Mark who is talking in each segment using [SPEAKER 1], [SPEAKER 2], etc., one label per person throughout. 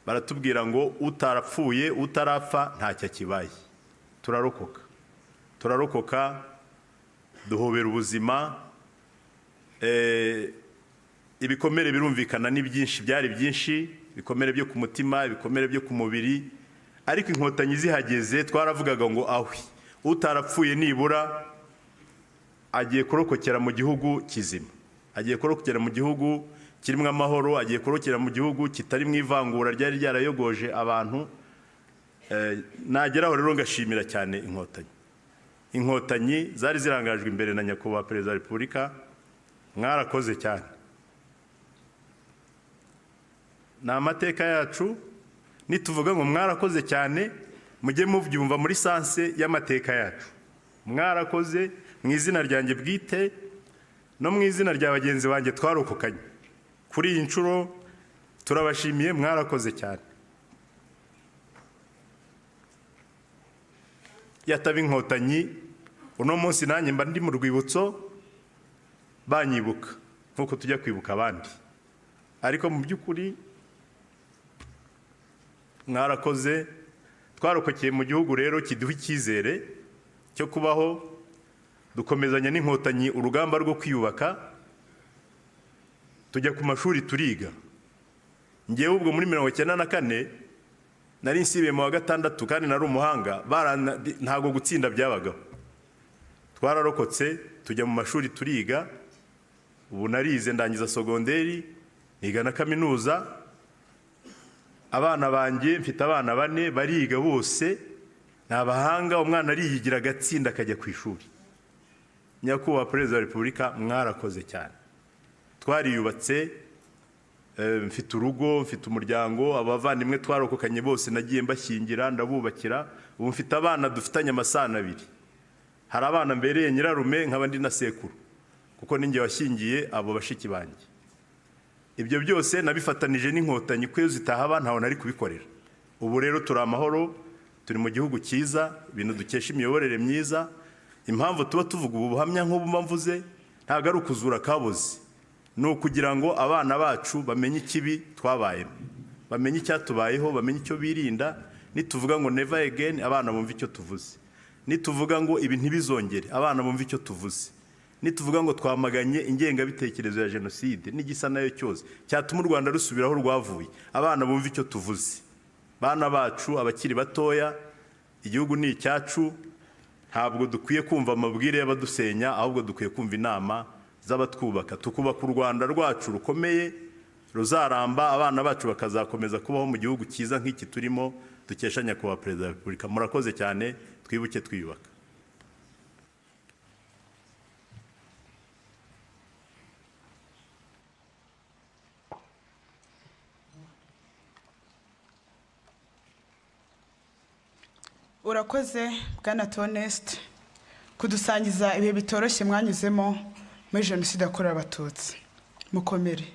[SPEAKER 1] baratubwira ngo utarapfuye utarapfa ntacyo kibaye. Turarokoka duhobera ubuzima. Ibikomere birumvikana ni byinshi, byari byinshi, ibikomere byo ku mutima, ibikomere byo ku mubiri, ariko inkotanyi zihageze twaravugaga ngo ahwi utarapfuye nibura agiye kurokokera mu gihugu kizima, agiye kurokokera mu gihugu kirimo amahoro, agiye kurokokera mu gihugu kitari mu ivangura ryari ryarayogoje abantu. Nageraho rero ngashimira cyane inkotanyi zari zirangajwe imbere na nyakubahwa Perezida wa Repubulika. Mwarakoze cyane. Na amateka yacu nituvuga ngo mwarakoze cyane mujye mubyumva muri sanse y'amateka yacu. Mwarakoze mu izina ryanjye bwite no mu izina rya bagenzi banjye twarokokanye. Kuri iyi nshuro turabashimiye, mwarakoze cyane. Yataba inkotanyi uno munsi nanjye mba ndi mu rwibutso banyibuka nkuko tujya kwibuka abandi, ariko mu by'ukuri mwarakoze. Twarokokeye mu gihugu rero kiduha icyizere cyo kubaho, dukomezanya n'inkotanyi urugamba rwo kwiyubaka, tujya ku mashuri turiga. Ngewe ubwo muri 1994 nari nsibiye mu wa gatandatu kandi nari umuhanga, ntago gutsinda byabagaho. Twararokotse tujya mu mashuri turiga. Ubu narize ndangiza sogonderi, niga na kaminuza. Abana banjye mfite abana 4 bariga bose, nabahanga. Umwana ariyigira gatsinda akajya ku ishuri. Nyakubahwa Perezida wa Repubulika mwarakoze cyane. Twariyubatse, mfite urugo, mfite umuryango, abavandimwe twarokokanye bose nagiye mbashyingira ndabubakira. Ubu mfite abana dufitanye amasano 2. Hari abana mbereye nyirarume nkaba ndi na sekuru, kuko ninjye washyingiye abo bashiki banjye. Ibyo byose nabifatanije n'inkotanyi kwe zitahaba ntaho nari kubikorera. Ubu rero turi amahoro, turi mu gihugu cyiza, ibintu dukesha imiyoborere myiza. Impamvu tuba tuvuga ubu buhamya nk'ubu mvuze ntago ari ukuzura kaboze, ni ukugira ngo abana bacu bamenye ikibi twabayemo, bamenye icyatubayeho, bamenye icyo birinda. Nituvuga ngo never again, abana bumva icyo tuvuze. Nituvuga ngo ibi ntibizongere, abana bumva icyo tuvuze. Nituvuga ngo twamaganye ingengabitekerezo ya Jenoside n'igisa nayo cyose cyatuma u Rwanda rusubiraho rwavuye, abana bumva icyo tuvuze. Bana bacu abakiri batoya, igihugu ni icyacu. Ntabwo dukwiye kumva amabwire y'abadusenya, ahubwo dukwiye kumva inama z'abatwubaka. Tukubaka u Rwanda rwacu rukomeye ruzaramba, abana bacu bakazakomeza kubaho mu gihugu cyiza nk'iki turimo dukesha nyakubahwa Perezida wa Repubulika. Murakoze cyane, twibuke twiyubaka.
[SPEAKER 2] Urakoze Bwana Honest kudusangiza ibihe bitoroshye mwanyuzemo muri Jenoside yakorewe Abatutsi. Mukomere.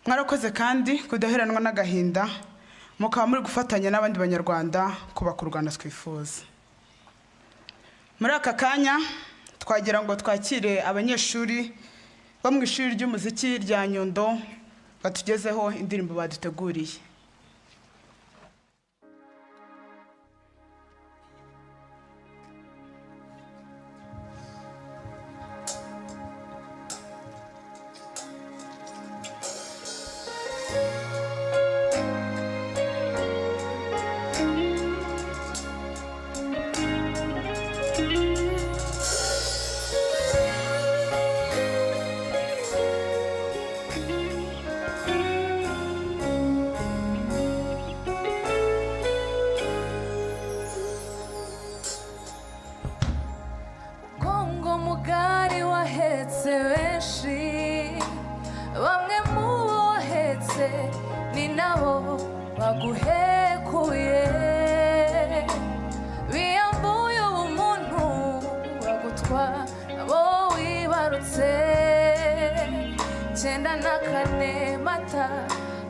[SPEAKER 2] Mwarakoze kandi kudaheranwa n'agahinda, mukaba muri gufatanya n'abandi banyarwanda kubaka u Rwanda twifuza. Muri aka kanya twagira ngo twakire abanyeshuri bo mu ishuri ry'umuziki rya Nyundo batugezeho indirimbo baduteguriye.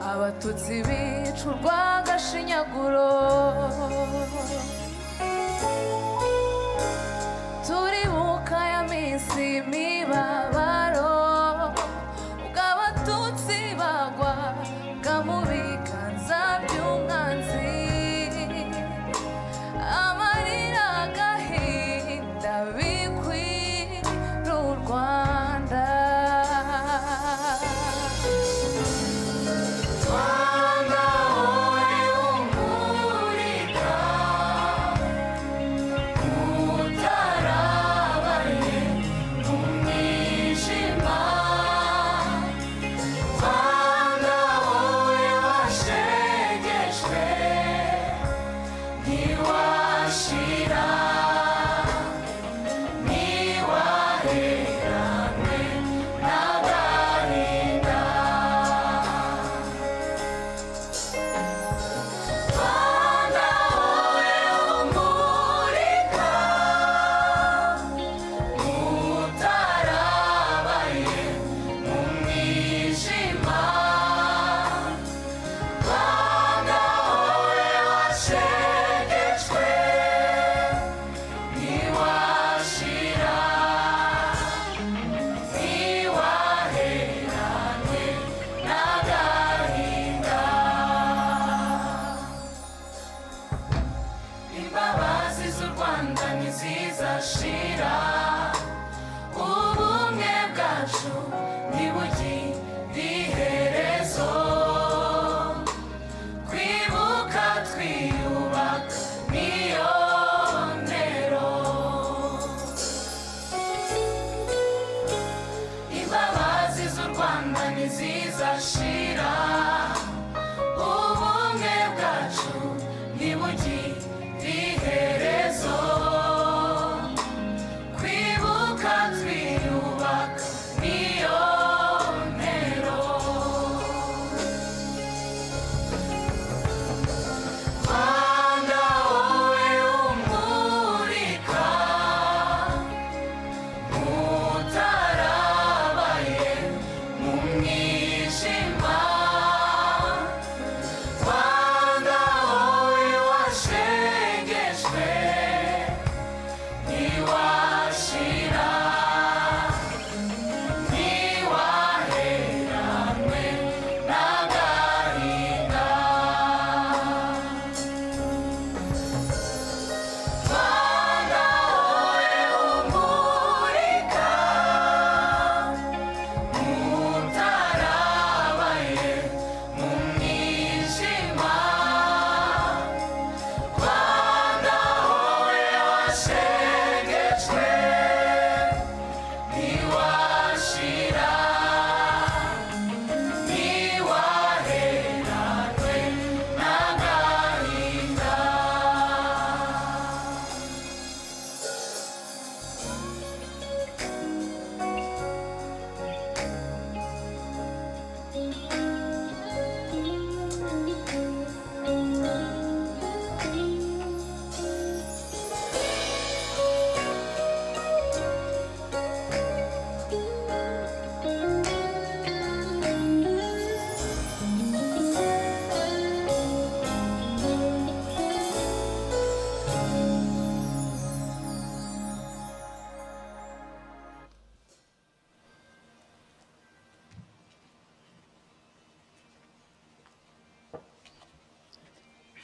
[SPEAKER 3] Abatutsi bicurwa gashinyaguro, turibuka ya minsi mibabaro, ubwo Abatutsi bagwa mu biganza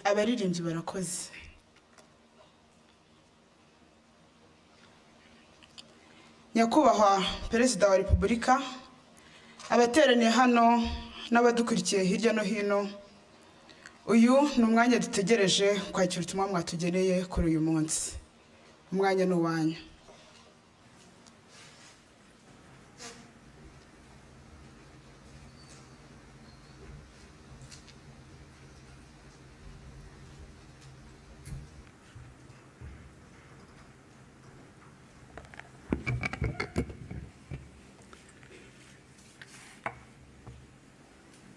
[SPEAKER 2] abaririmbyi barakoze. Nyakubahwa Perezida wa Repubulika, abateraniye hano n'abadukurikiye hirya no hino, uyu ni umwanya dutegereje kwakira ubutumwa mwatugeneye kuri uyu munsi. Umwanya ni uwanyu.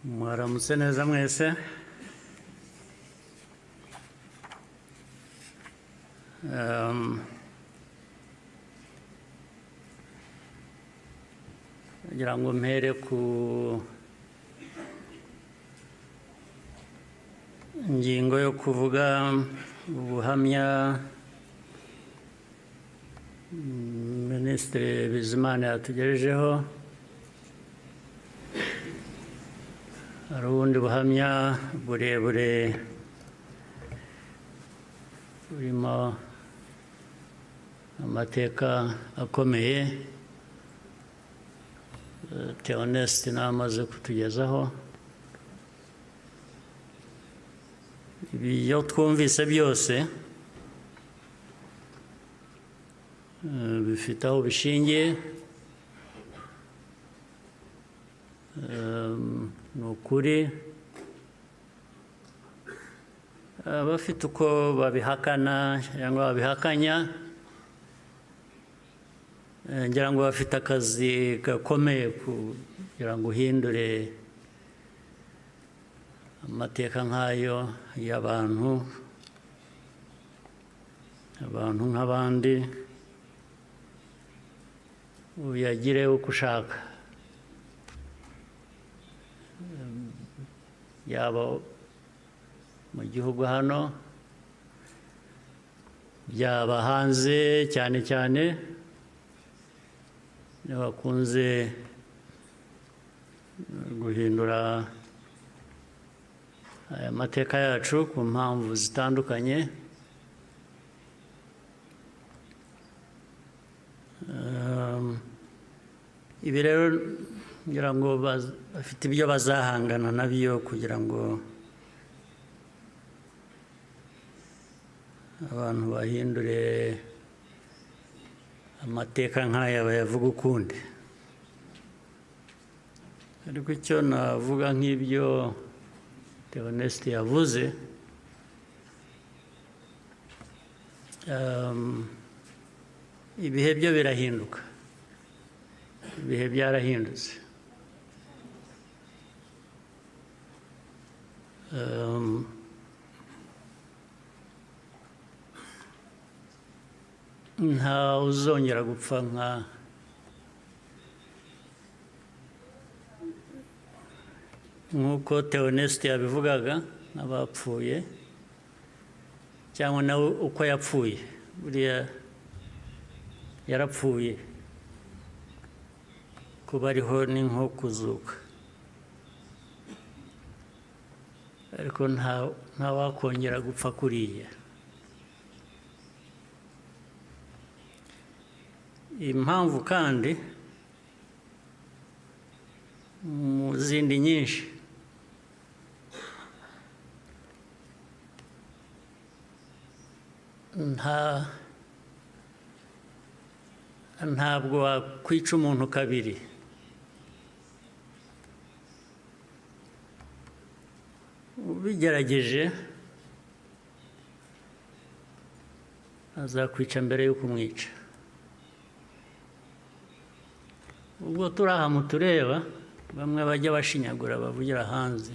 [SPEAKER 4] Mwaramutse neza mwese. Ngira ngo mpere ku ngingo yo kuvuga ubuhamya Minisitiri Bizimana yatugejejeho. Hari ubundi buhamya burebure burimo amateka akomeye Theoneste n'amaze kutugezaho. Ibyo twumvise byose bifite aho bishingiye. Ni ukuri abafite uko babihakana cyangwa babihakanya, ngira ngo bafite akazi gakomeye kugira ngo uhindure amateka nk'ayo y'abantu nk'abandi, uyagire uko ushaka, yaba mu gihugu hano, byaba hanze, cyane cyane bakunze guhindura aya mateka yacu ku mpamvu zitandukanye. Ibi rero ngira ngo bafite ibyo bazahangana nabyo kugira ngo abantu bahindure amateka nk'aya bayavuga ukundi. Ariko icyo navuga nk'ibyo Theoneste yavuze, ibihe byo birahinduka, ibihe byarahindutse. Nta uzongera gupfa nk'uko Theoneste yabivugaga n'abapfuye, cyangwa nawe uko yapfuye. Buriya yarapfuye, kuba ariho ni nko kuzuka, ariko nta wakongera gupfa kuriya. Impamvu kandi mu zindi nyinshi, ntabwo wakwica umuntu kabiri. Ubigerageje azakwica mbere yo kumwica. Ubwo turi aha mutureba, bamwe bajya bashinyagura bavugira hanze.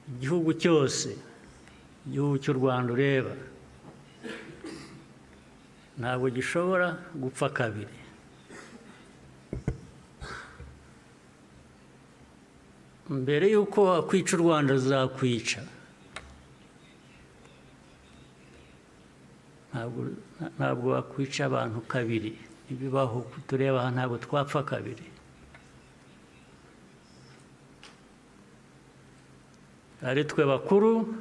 [SPEAKER 4] Igihugu cyose, igihugu cy'u Rwanda ureba, ntabwo gishobora gupfa kabiri. Mbere y'uko wakwica u Rwanda uzakwica. Ntabwo wakwica abantu kabiri. Ibibaho tureba aha, ntabwo twapfa kabiri. ari twe bakuru,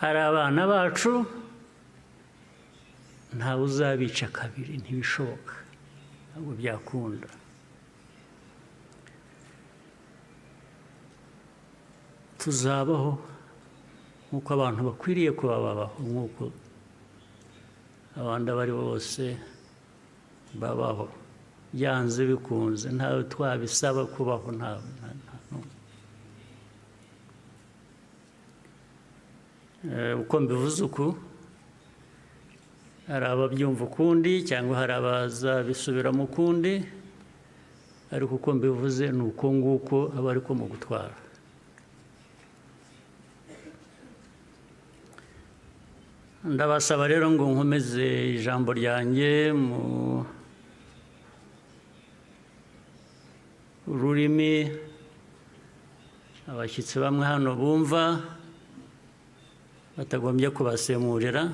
[SPEAKER 4] ari abana bacu, ntawe uzabica kabiri, ntibishoboka, ntabwo byakunda. Tuzabaho nk'uko abantu bakwiriye kuba babaho, nk'uko abandi abari bose babaho, byanze bikunze, ntawe twabisaba kubaho, uko mbivuze uku, hari ababyumva ukundi cyangwa hari abazabisubiramo ukundi, ariko uko mbivuze ni uko nguko aba ariko mu gutwara. Ndabasaba rero ngo nkomeze ijambo ryanjye mu rurimi abashyitsi bamwe hano bumva, batagombye kubasemurira,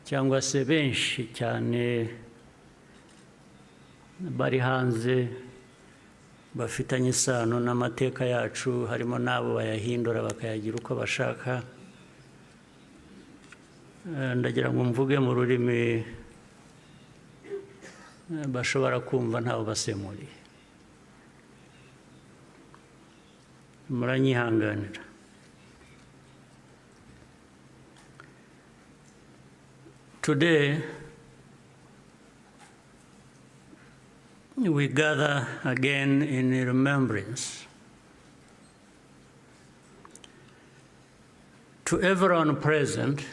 [SPEAKER 4] cyangwa se benshi cyane bari hanze bafitanye isano n'amateka yacu, harimo n'abo bayahindura bakayagira uko bashaka. Ndagira ngo mvuge mu rurimi bashobora kumva ntawe basemuriye. Muranyihanganira. Today, we gather again in remembrance to everyone present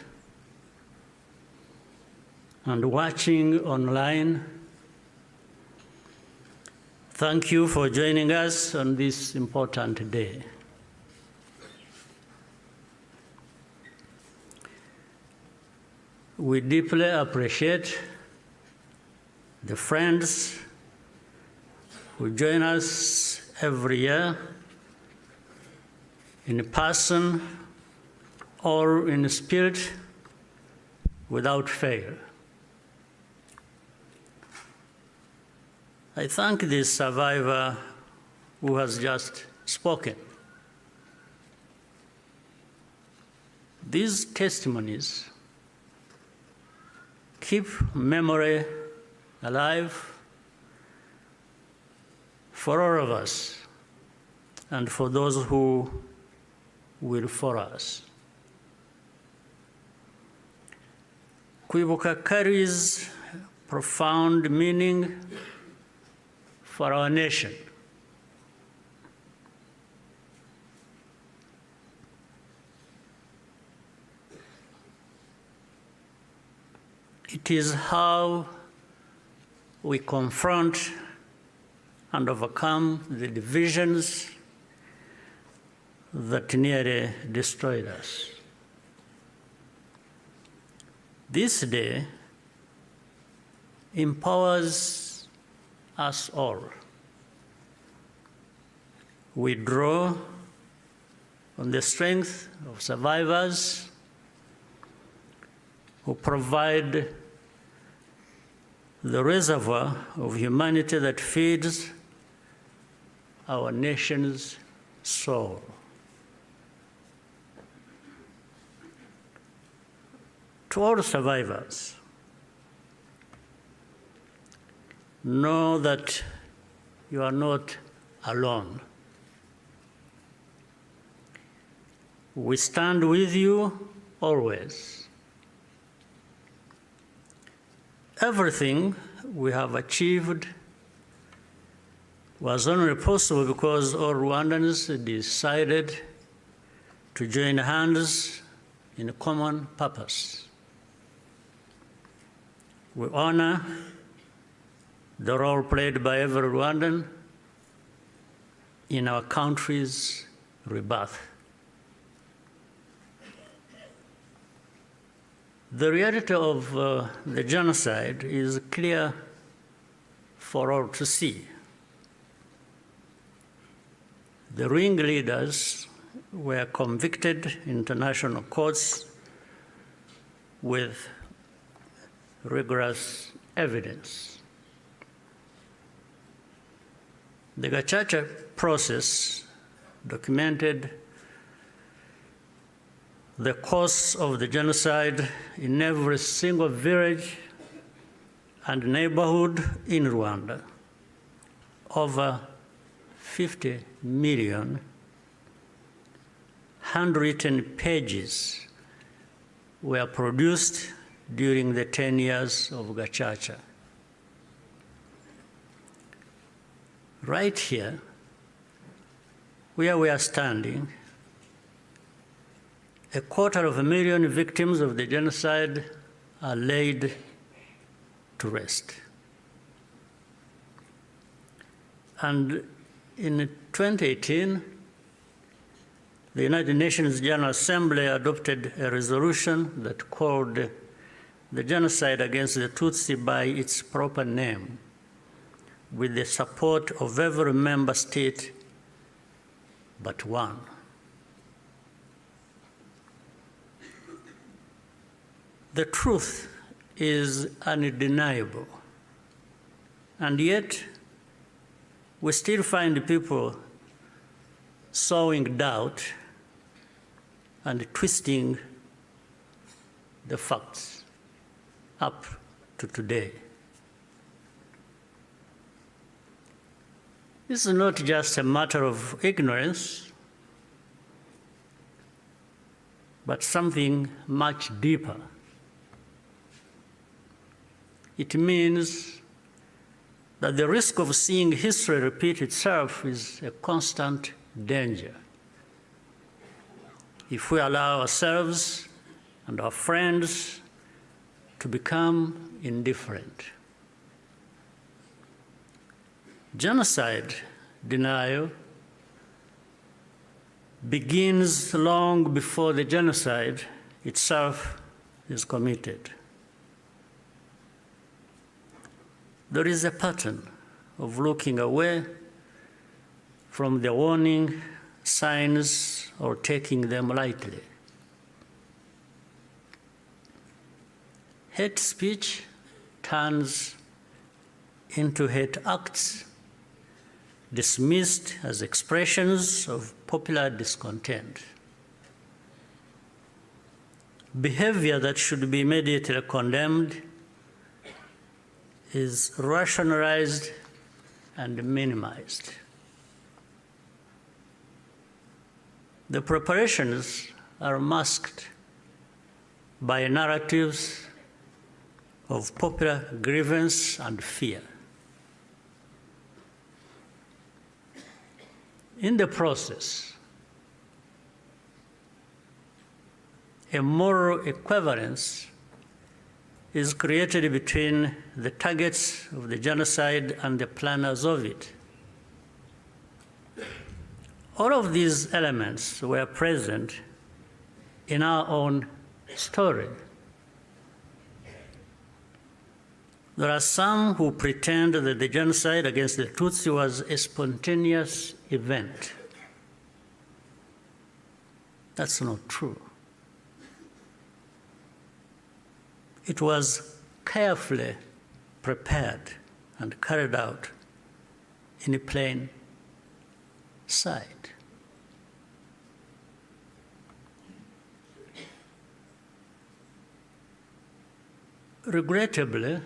[SPEAKER 4] and watching online. Thank you for joining us on this important day. We deeply appreciate the friends who join us every year in person or in spirit without fail. I thank this survivor who has just spoken. These testimonies keep memory alive for all of us and for those who will follow us. Kwibuka carries profound meaning for our nation. It is how we confront and overcome the divisions that nearly destroyed us. This day empowers us all. We draw on the strength of survivors who provide the reservoir of humanity that feeds our nation's soul. To all survivors, know that you are not alone. We stand with you always. Everything we have achieved was only possible because all Rwandans decided to join hands in a common purpose. We honor the role played by every Rwandan in our country's rebirth. The reality of the genocide is clear for all to see. The ringleaders were convicted in international courts with rigorous evidence. The Gacaca process documented the course of the genocide in every single village and neighborhood in Rwanda. Over 50 million handwritten pages were produced during the 10 years of Gacaca. Right here, where we are standing, 250,000 victims of the genocide are laid to rest. And in 2018, the United Nations General Assembly adopted a resolution that called the genocide against the Tutsi by its proper name, with the support of every member state but one. The truth is undeniable, and yet we still find people sowing doubt and twisting the facts up to today. This is not just a matter of ignorance, but something much deeper. It means that the risk of seeing history repeat itself is a constant danger if we allow ourselves and our friends to become indifferent. Genocide denial begins long before the genocide itself is committed. There is a pattern of looking away from the warning signs or taking them lightly. Hate speech turns into hate acts, dismissed as expressions of popular discontent. Behavior that should be immediately condemned is rationalized and minimized. The preparations are masked by narratives of popular grievance and fear. In the process, a moral equivalence is created between the targets of the genocide and the planners of it. All of these elements were present in our own story. There are some who pretend that the genocide against the Tutsi was a spontaneous event. That's not true. It was carefully prepared and carried out in plain sight. Regrettably,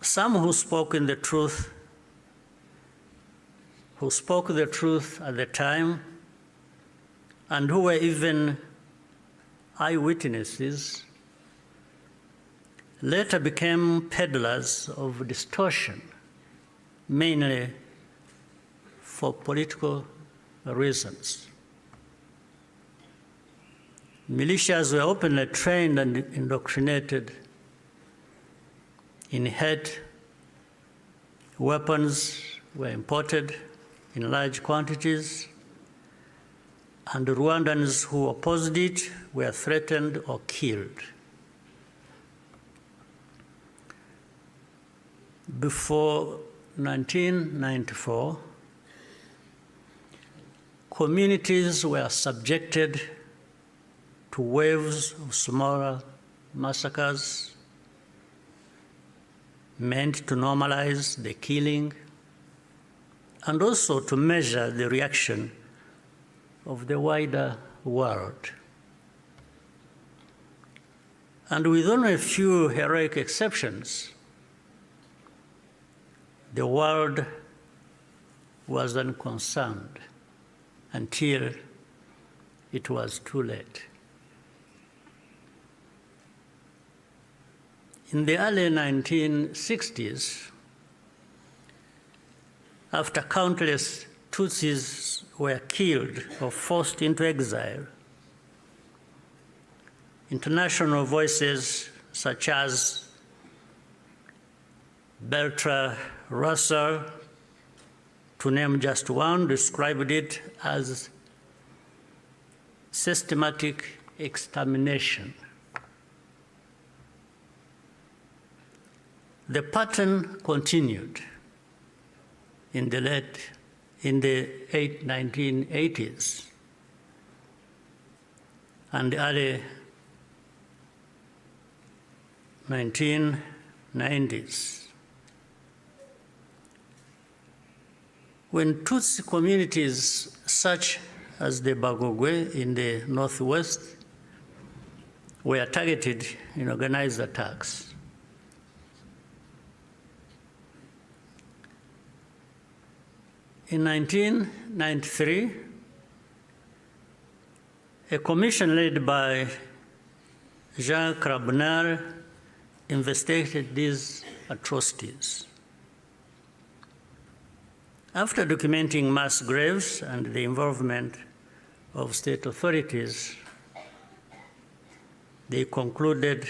[SPEAKER 4] some who spoke the truth at the time and who were even eyewitnesses later became peddlers of distortion, mainly for political reasons. Militias were openly trained and indoctrinated in hate. Weapons were imported in large quantities, and Rwandans who opposed it were threatened or killed. Before 1994, communities were subjected to waves of smaller massacres meant to normalize the killing and also to measure the reaction of the wider world. And with only a few heroic exceptions, the world was unconcerned until it was too late. In the early 1960s, after countless Tutsis were killed or forced into exile, international voices such as Bertrand Russell, to name just one, described it as systematic extermination. The pattern continued in the 1980s and early 1990s. When Tutsi communities such as the Bagogwe in the northwest were targeted in organized attacks, in 1993, a commission led by Jean Crabonnier investigated these atrocities. After documenting mass graves and the involvement of state authorities, they concluded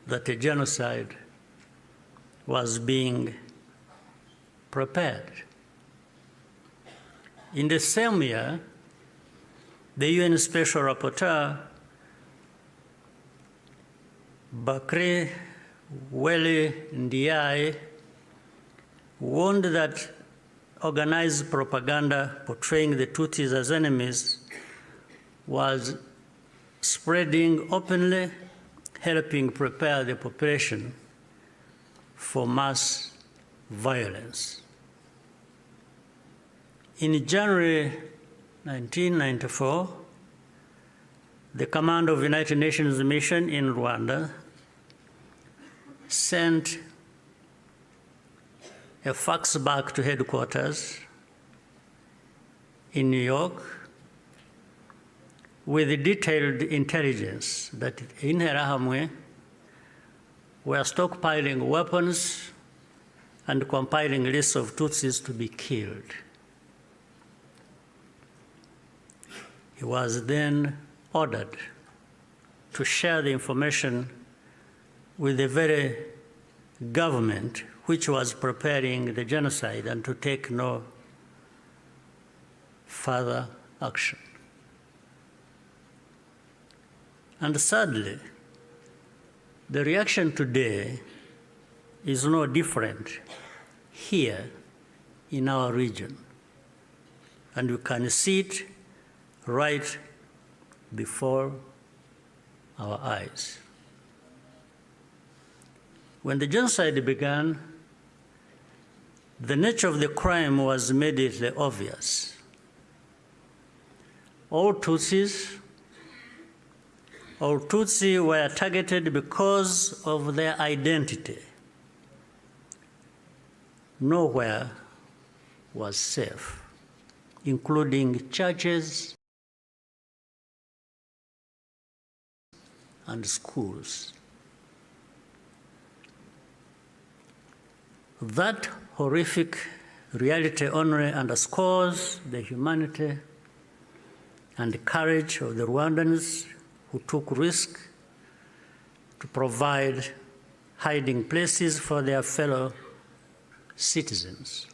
[SPEAKER 4] that a genocide was being prepared. In the same year, the UN Special Rapporteur, Bakri Weli Ndiaye, warned that organized propaganda portraying the Tutsis as enemies was spreading openly, helping prepare the population for mass violence. In January 1994, the command of the United Nations mission in Rwanda sent a fax back to headquarters in New York with detailed intelligence that in Interahamwe were stockpiling weapons and compiling lists of Tutsis to be killed. He was then ordered to share the information with the very government which was preparing the genocide and to take no further action. And sadly, the reaction today is no different here in our region. And you can see it right before our eyes. When the genocide began, the nature of the crime was immediately obvious. All Tutsi were targeted because of their identity. Nowhere was safe, including churches and schools. That horrific reality only underscores the humanity and the courage of the Rwandans who took risk to provide hiding places for their fellow citizens.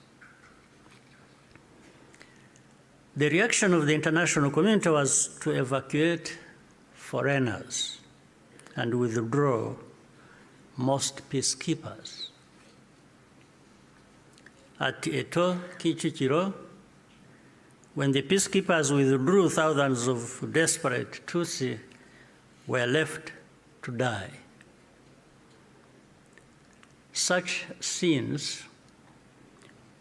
[SPEAKER 4] The reaction of the international community was to evacuate foreigners and withdraw most peacekeepers. At Eto, Kichikiro, when the peacekeepers withdrew, thousands of desperate Tutsi were left to die. Such scenes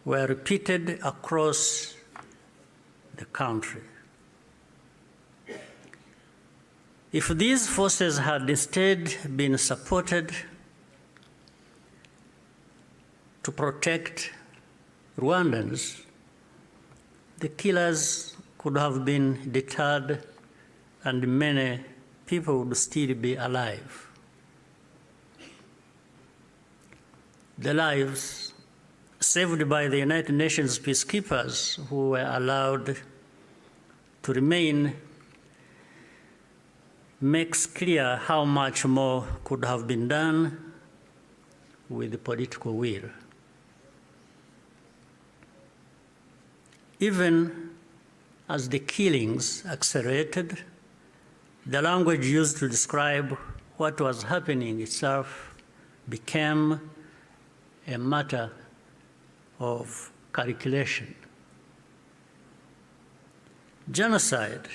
[SPEAKER 4] were repeated across the country. If these forces had instead been supported to protect Rwandans, the killers could have been deterred and many people would still be alive. The lives saved by the United Nations peacekeepers who were allowed to remain makes clear how much more could have been done with the political will. Even as the killings accelerated, the language used to describe what was happening itself became a matter of calculation. Genocide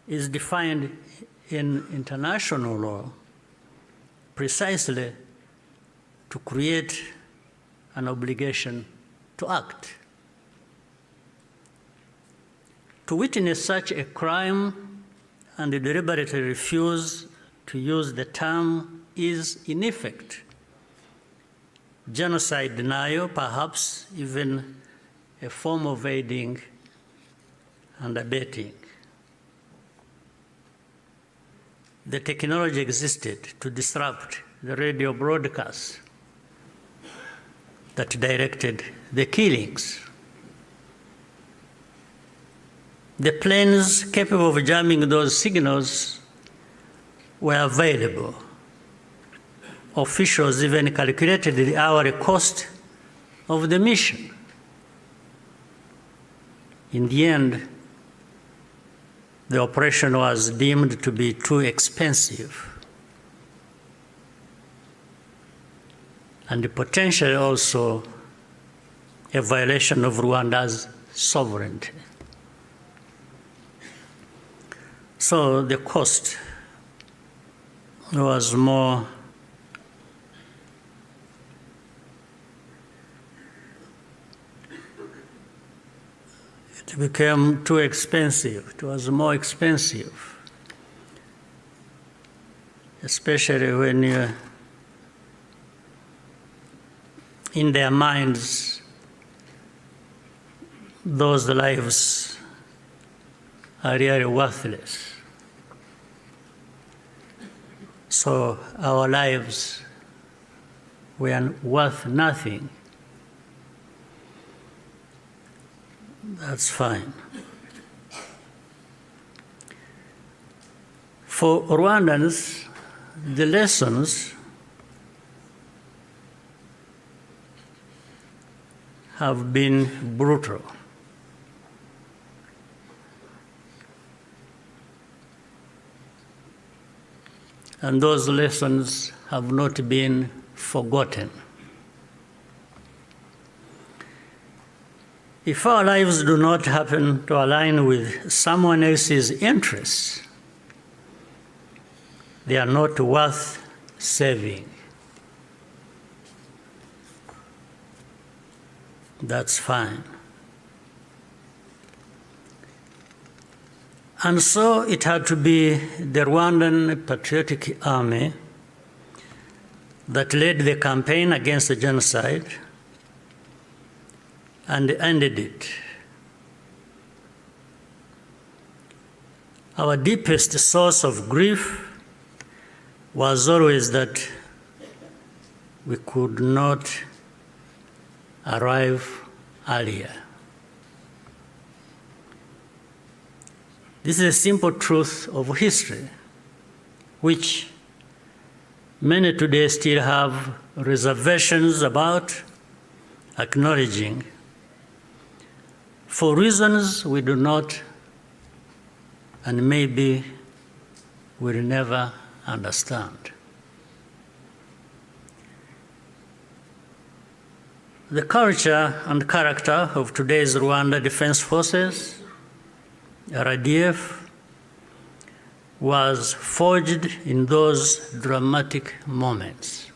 [SPEAKER 4] is defined in international law precisely to create an obligation to act. To witness such a crime and deliberately refuse to use the term is, in effect, genocide denial, perhaps even a form of aiding and abetting. The technology existed to disrupt the radio broadcasts that directed the killings. The planes capable of jamming those signals were available. Officials even calculated the hourly cost of the mission. In the end, the operation was deemed to be too expensive and potentially also a violation of Rwanda's sovereignty. So the cost was more it became too expensive. It was more expensive, especially when in their minds, those lives are really worthless. So our lives were worth nothing. That's fine. For Rwandans, the lessons have been brutal. And those lessons have not been forgotten. If our lives do not happen to align with someone else's interests, they are not worth saving. That's fine. And so it had to be the Rwandan Patriotic Army that led the campaign against the genocide and ended it. Our deepest source of grief was always that we could not arrive earlier. This is a simple truth of history, which many today still have reservations about acknowledging, for reasons we do not and maybe will never understand. The culture and character of today's Rwanda Defense Forces, RDF, was forged in those dramatic moments.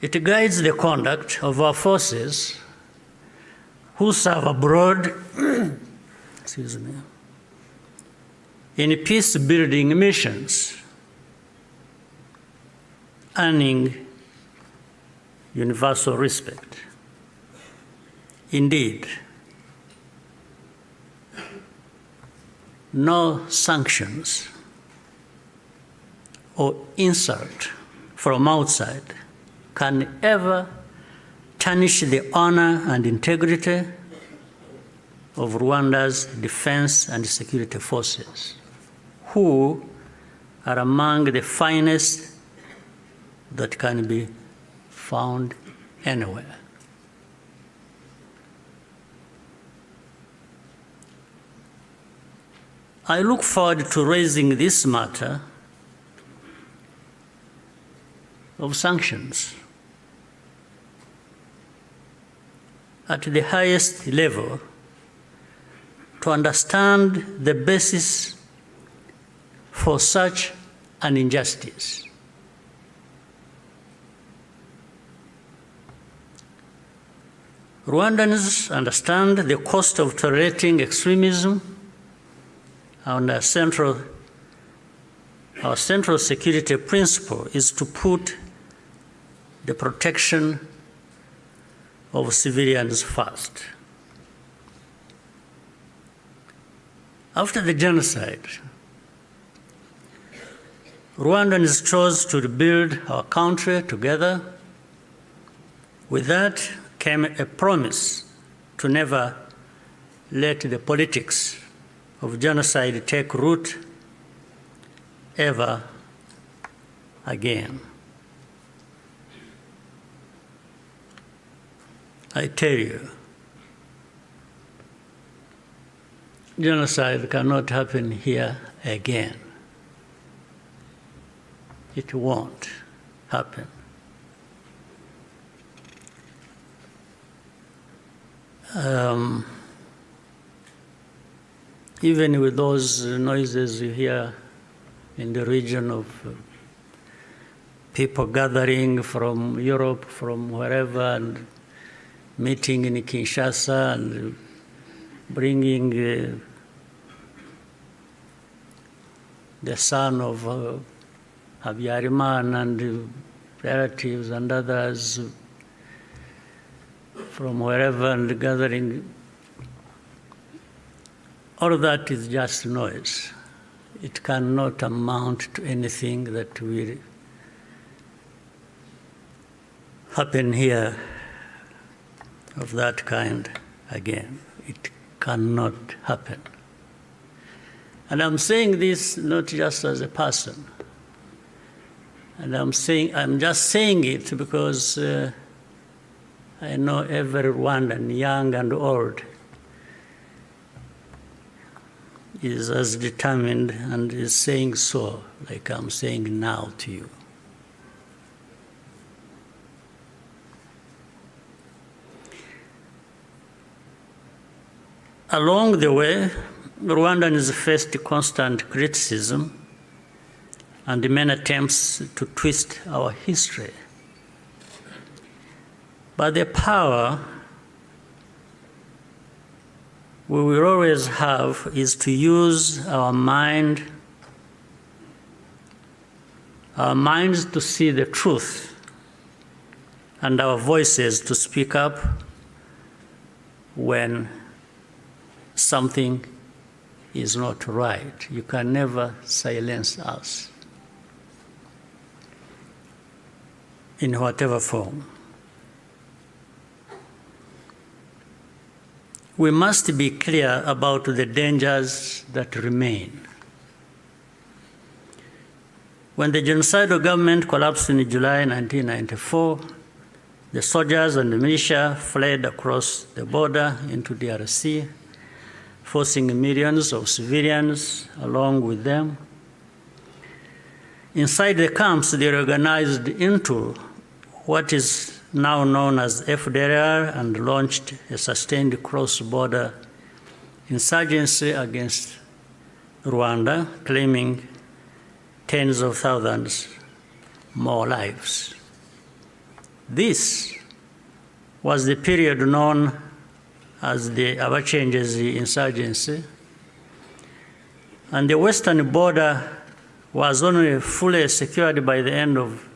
[SPEAKER 4] It guides the conduct of our forces who serve abroad excuse me, in peace-building missions, earning universal respect. Indeed, no sanctions or insult from outside can ever tarnish the honor and integrity of Rwanda's defense and security forces, who are among the finest that can be found anywhere. I look forward to raising this matter of sanctions at the highest level to understand the basis for such an injustice. Rwandans understand the cost of tolerating extremism, and our central security principle is to put the protection of civilians first. After the genocide, Rwandans chose to rebuild our country together. With that came a promise to never let the politics of genocide take root ever again. I tell you, genocide cannot happen here again. It won't happen. Even with those noises you hear in the region of people gathering from Europe, from wherever, and meeting in Kinshasa and bringing the son of Habyarimana and relatives and others from wherever and gathering, all of that is just noise. It cannot amount to anything that will happen here of that kind again. It cannot happen. And I'm saying this not just as a person. And I'm just saying it because I know every Rwandan, young and old, is as determined and is saying so, like I'm saying now to you. Along the way, Rwandans faced constant criticism and many attempts to twist our history. But the power we will always have is to use our minds to see the truth, and our voices to speak up when something is not right. You can never silence us in whatever form. We must be clear about the dangers that remain. When the genocidal government collapsed in July 1994, the soldiers and the militia fled across the border into DRC, forcing millions of civilians along with them. Inside the camps, they organized into what is now known as FDLR and launched a sustained cross-border insurgency against Rwanda, claiming tens of thousands more lives. This was the period known as the Abacengezi insurgency, and the western border was only fully secured by the end of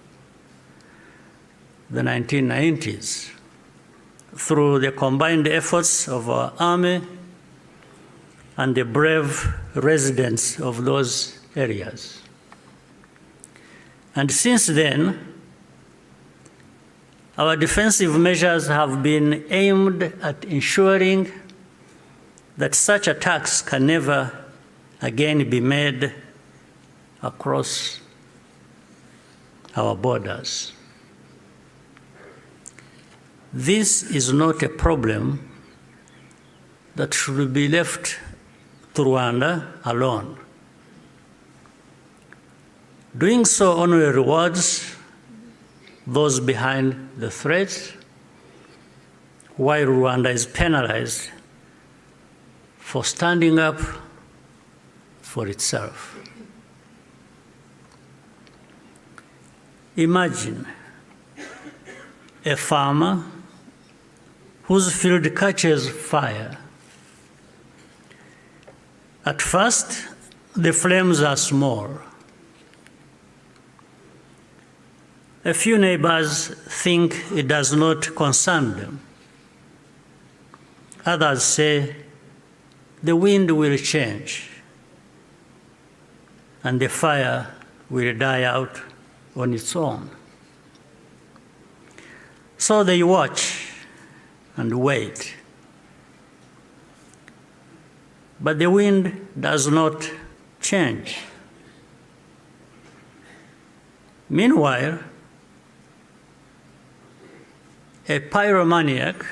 [SPEAKER 4] the 1990s through the combined efforts of our army and the brave residents of those areas. And since then, our defensive measures have been aimed at ensuring that such attacks can never again be made across our borders. This is not a problem that should be left to Rwanda alone. Doing so only rewards those behind the threats, while Rwanda is penalized for standing up for itself. Imagine a farmer whose field catches fire. At first, the flames are small. A few neighbors think it does not concern them. Others say the wind will change and the fire will die out on its own. So they watch and wait. But the wind does not change. Meanwhile, a pyromaniac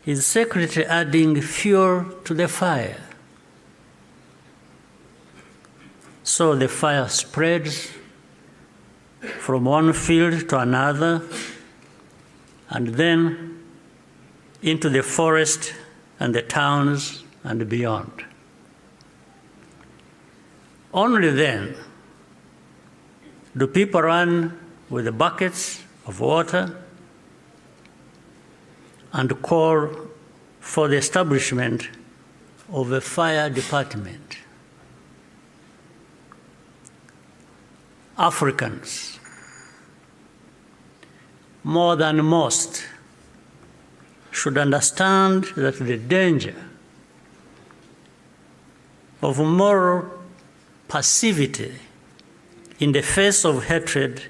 [SPEAKER 4] is secretly adding fuel to the fire. So the fire spreads from one field to another, and then into the forest and the towns and beyond. Only then do people run with the buckets of water and call for the establishment of a fire department. Africans, more than most, should understand that the danger of moral passivity in the face of hatred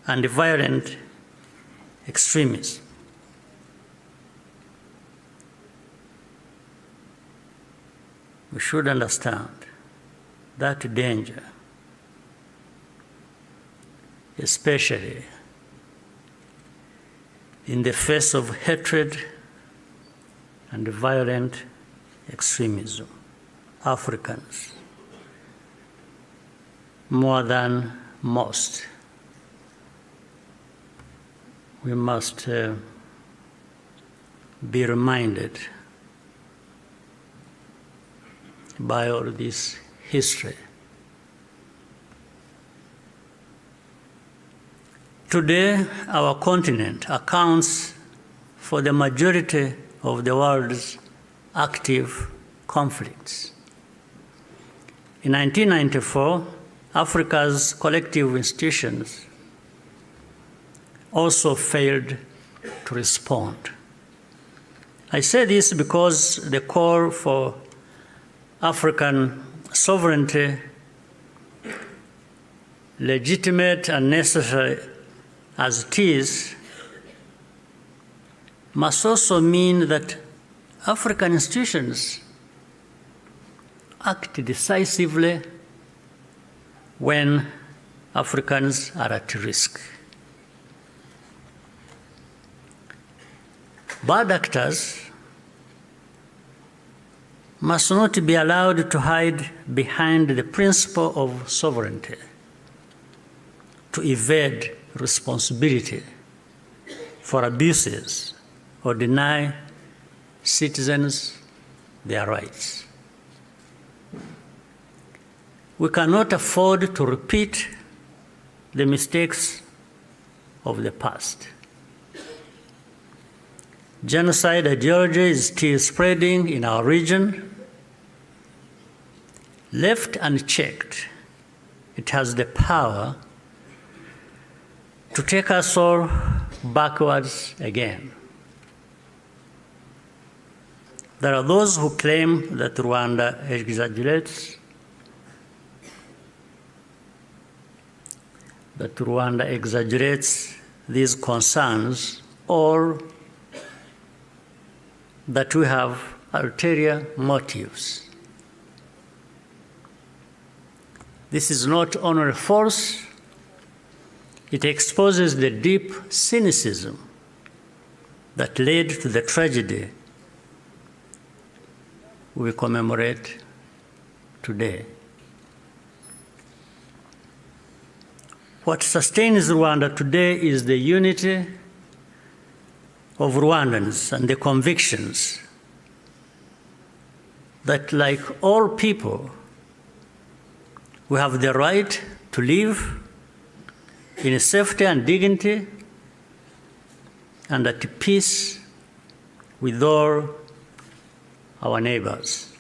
[SPEAKER 4] and violent extremism. We should understand that danger, especially in the face of hatred and violent extremism. Africans, more than most, we must be reminded by all this history. Today, our continent accounts for the majority of the world's active conflicts. In 1994, Africa's collective institutions also failed to respond. I say this because the call for African sovereignty, legitimate and necessary as it is, must also mean that African institutions act decisively when Africans are at risk. Bad actors must not be allowed to hide behind the principle of sovereignty, to evade responsibility for abuses or deny citizens their rights. We cannot afford to repeat the mistakes of the past. Genocide ideology is still spreading in our region. Left unchecked, it has the power to take us all backwards again. There are those who claim that Rwanda exaggerates, these concerns, or that we have ulterior motives. This is not only false, it exposes the deep cynicism that led to the tragedy we commemorate today. What sustains Rwanda today is the unity of Rwandans and the convictions that, like all people, we have the right to live in safety and dignity and at peace with all our neighbors.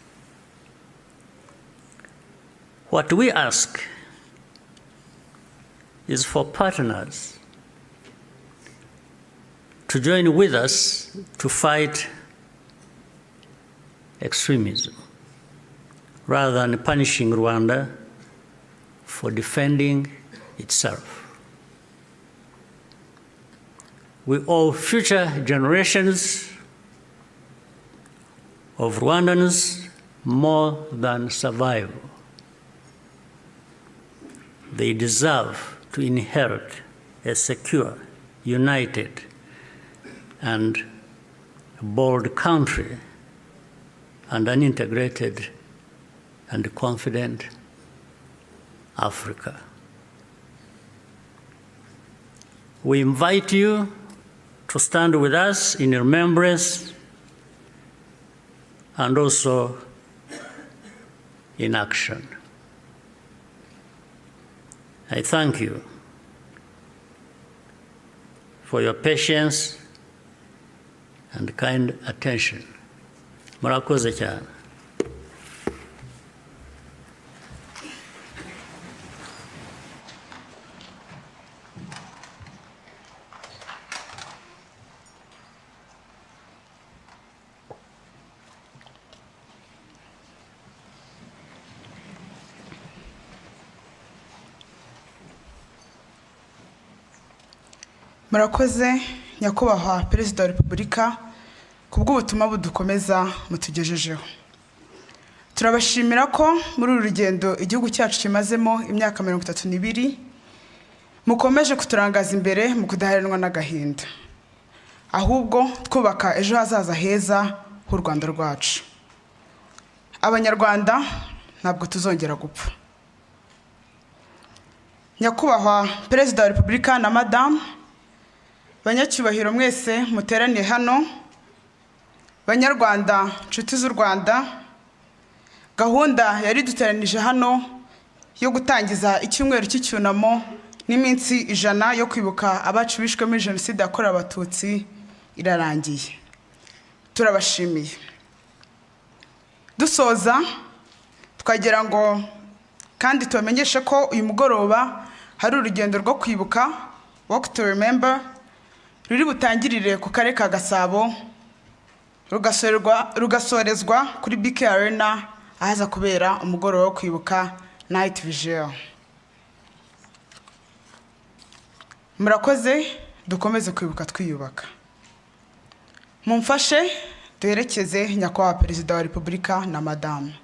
[SPEAKER 4] What we ask is for partners to join with us to fight extremism, rather than punishing Rwanda for defending itself. We owe future generations of Rwandans more than survival. They deserve to inherit a secure, united, and bold country and an integrated and confident Africa. We invite you to stand with us in remembrance and also in action. I thank you for your patience and kind attention. Murakoze cyane.
[SPEAKER 2] Murakoze nyakubahwa Perezida wa Repubulika kubw'ubutumwa budukomeza mutugejejeho. Turabashimira ko muri uru rugendo igihugu cyacu kimazemo imyaka 32 mukomeje kuturangaza imbere mu kudaheranwa n'agahinda, ahubwo twubaka ejo hazaza heza h'u Rwanda rwacu. Abanyarwanda ntabwo tuzongera gupfa. Nyakubahwa Perezida wa Repubulika na Madame banyacyubahiro mwese muteraniye hano, Banyarwanda nshuti z'u Rwanda, gahunda yari duteranije hano yo gutangiza icyumweru cy'icyunamo n'iminsi 100 yo kwibuka abacu bishwe muri Jenoside yakorewe Abatutsi irarangiye. Turabashimiye. Dusoza twagira ngo kandi tubamenyeshe ko uyu mugoroba hari urugendo rwo kwibuka, walk to remember, ruri butangirire ku Karere ka Gasabo, rugasorezwa kuri BK Arena ahaza kubera umugoroba wo kwibuka night vigil. Murakoze, dukomeze kwibuka twiyubaka. Mumfashe duherekeze nyakubahwa Perezida wa Repubulika na Madame.